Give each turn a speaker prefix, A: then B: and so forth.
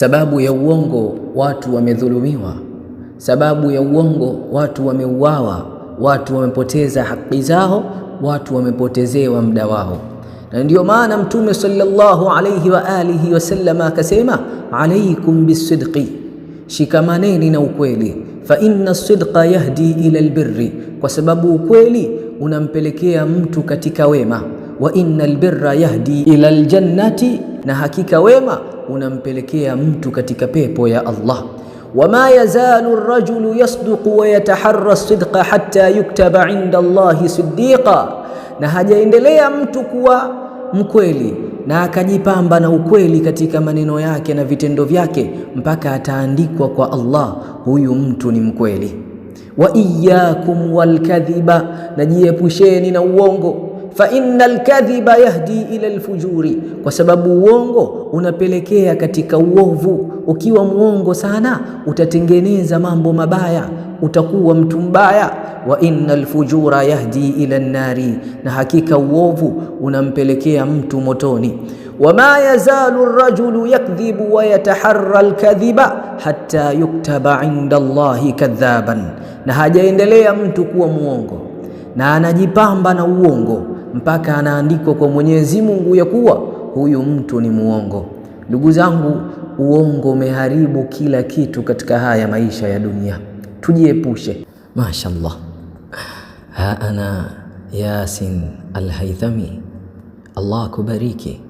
A: Sababu ya uongo watu wamedhulumiwa, sababu ya uongo watu wameuawa, watu wamepoteza haki zao, watu wamepotezewa muda wao. Na ndio maana Mtume sallallahu alayhi wa alihi wasallam akasema, alaikum bisidqi, shikamaneni na ukweli, fa inna sidqa yahdi ila albirri, kwa sababu ukweli unampelekea mtu katika wema, wa inna albirra yahdi ila aljannati, na hakika wema unampelekea mtu katika pepo ya Allah. Wama yazalu ar-rajulu yasduqu wa yataharra as-sidqa hatta yuktaba inda Allahi siddiqa, na hajaendelea mtu kuwa mkweli na akajipamba na ukweli katika maneno yake na vitendo vyake mpaka ataandikwa kwa Allah, huyu mtu ni mkweli. Wa iyyakum walkadhiba, najiepusheni na uongo, fa innal kadhiba yahdi ila alfujuri, kwa sababu uongo unapelekea katika uovu. Ukiwa muongo sana utatengeneza mambo mabaya, utakuwa mtu mbaya. Wa innal fujura yahdi ila an-nari, na hakika uovu unampelekea mtu motoni. Wama yazalu ar-rajulu yakdhibu wa yataharra al-kadhiba hatta yuktaba inda Allahi kadhaban, na hajaendelea mtu kuwa muongo na anajipamba na uongo mpaka anaandikwa kwa Mwenyezi Mungu ya kuwa huyu mtu ni muongo. Ndugu zangu, uongo umeharibu kila kitu katika haya maisha ya dunia, tujiepushe. Mashaallah. Ana Yasin Al-Haythami, Allah kubariki.